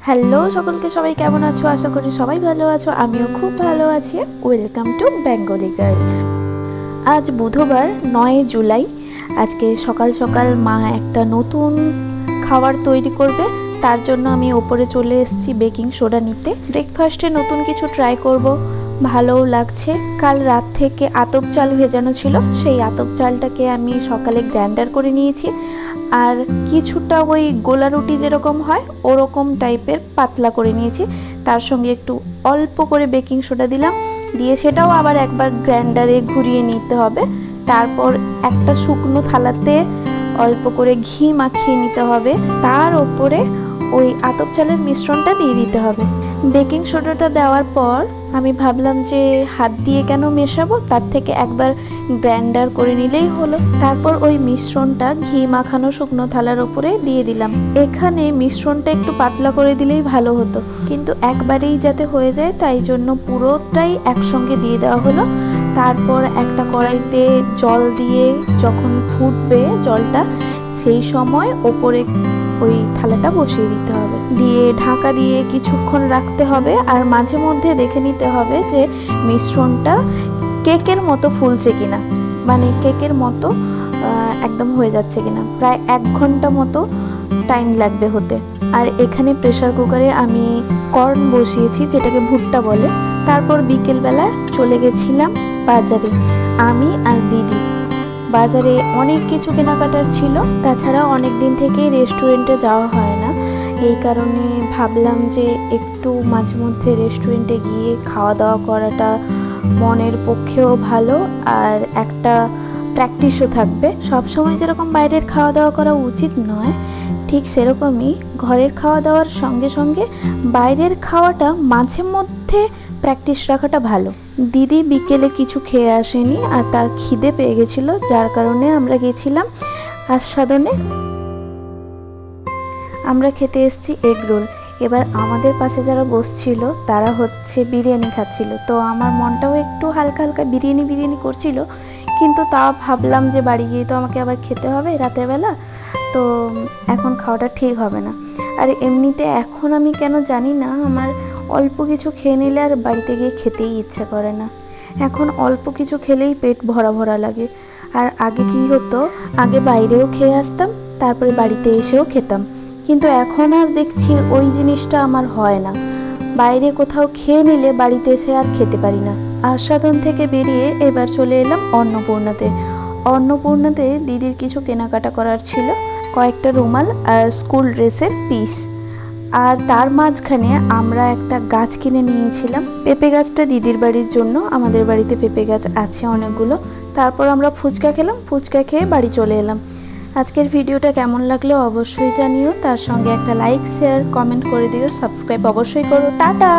Hello সকলকে, সবাই কেমন আছো? আশা করি সবাই ভালো আছো, আমিও খুব ভালো আছি। Welcome to Bengali girl. আজ বুধবার 9 জুলাই। আজকে সকাল সকাল মা একটা নতুন খাবার তৈরি করবে, তার জন্য আমি ওপরে চলে এসেছি বেকিং সোডা নিতে। ব্রেকফাস্টে নতুন কিছু ট্রাই করব, ভালোও লাগছে। কাল রাত থেকে আতপ চাল ভেজানো ছিল, সেই আতপ চালটাকে আমি সকালে গ্রাইন্ডার করে নিয়েছি। আর কিছুটা ওই গোলা রুটি যেরকম হয় ওরকম টাইপের পাতলা করে নিয়েছি। তার সঙ্গে একটু অল্প করে বেকিং সোডা দিলাম, দিয়ে সেটাও আবার একবার গ্রাইন্ডারে ঘুরিয়ে নিতে হবে। তারপর একটা শুকনো থালাতে অল্প করে ঘি মাখিয়ে নিতে হবে, তার ওপরে ওই আতপ চালের মিশ্রণটা দিয়ে দিতে হবে। বেকিং সোডাটা দেওয়ার পর আমি ভাবলাম যে হাত দিয়ে কেন মেশাবো, তার থেকে একবার গ্রাইন্ডার করে নিলেই হলো। তারপর ওই মিশ্রণটা ঘি মাখানো শুকনো থালার উপরে দিয়ে দিলাম। এখানে মিশ্রণটা একটু পাতলা করে দিলেই ভালো হতো, কিন্তু একবারেই যাতে হয়ে যায় তাই জন্য পুরোটাই একসঙ্গে দিয়ে দেওয়া হলো। তারপর একটা কড়াইতে জল দিয়ে যখন ফুটবে জলটা, সেই সময় ওপরে ওই থালাটা বসিয়ে দিতে হবে, দিয়ে ঢাকা দিয়ে কিছুক্ষণ রাখতে হবে। আর মাঝে মধ্যে দেখে নিতে হবে যে মিশ্রণটা কেকের মতো ফুলছে কিনা, মানে কেকের মতো একদম হয়ে যাচ্ছে কিনা। প্রায় 1 ঘন্টা মতো টাইম লাগবে হতে। আর এখানে প্রেসার কুকারে আমি কর্ন বসিয়েছি, যেটাকে ভুট্টা বলে। তারপর বিকেলবেলা চলে গেছিলাম বাজারে, আমি আর দিদি। বাজারে অনেক কিছু কেনাকাটার ছিল, তাছাড়া অনেক দিন থেকেই রেস্টুরেন্টে যাওয়া হয় না, এই কারণে ভাবলাম যে একটু মাঝে মধ্যে রেস্টুরেন্টে গিয়ে খাওয়া দাওয়া করাটা মনের পক্ষেও ভালো, আর একটা প্র্যাকটিসও থাকবে। সবসময় যেরকম বাইরের খাওয়া দাওয়া করা উচিত নয়, ঠিক সেরকমই ঘরের খাওয়া দাওয়ার সঙ্গে সঙ্গে বাইরের খাওয়াটা মাঝে মধ্যে প্র্যাকটিস রাখাটা ভালো। দিদি বিকেলে কিছু খেয়ে আসেনি, আর তার খিদে পেয়ে গেছিলো, যার কারণে আমরা গেছিলাম আস্বাদনে। আমরা খেতে এসেছি এগ রোল। এবার আমাদের পাশে যারা বসছিল তারা হচ্ছে বিরিয়ানি খাচ্ছিল, তো আমার মনটাও একটু হালকা হালকা বিরিয়ানি করছিল। কিন্তু তাও ভাবলাম যে বাড়ি গিয়ে তো আমাকে আবার খেতে হবে রাতের বেলা, তো এখন খাওয়াটা ঠিক হবে না। আর এমনিতে এখন আমি কেন জানি না, আমার অল্প কিছু খেয়ে নিলে আর বাড়িতে গিয়ে খেতেই ইচ্ছে করে না। এখন অল্প কিছু খেলেই পেট ভরা ভরা লাগে। আর আগে কি হতো, আগে বাইরেও খেয়ে আসতাম, তারপরে বাড়িতে এসেও খেতাম। কিন্তু এখন আর দেখছি ওই জিনিসটা আমার হয় না। বাইরে কোথাও খেয়ে নিলে বাড়িতে এসে আর খেতে পারি না। আস্বাদন থেকে বেরিয়ে এবার চলে এলাম অন্নপূর্ণাতে দিদির কিছু কেনাকাটা করার ছিল, কয়েকটা রুমাল আর স্কুল ড্রেসের পিস। আর তার মাঝখানে আমরা একটা গাছ কিনে নিয়েছিলাম, পেঁপে গাছটা দিদির বাড়ির জন্য। আমাদের বাড়িতে পেঁপে গাছ আছে অনেকগুলো। তারপর আমরা ফুচকা খেলাম, ফুচকা খেয়ে বাড়ি চলে এলাম। আজকের ভিডিওটা কেমন লাগলো অবশ্যই জানিও, তার সঙ্গে একটা লাইক, শেয়ার, কমেন্ট করে দিও, সাবস্ক্রাইব অবশ্যই করো। টাটা।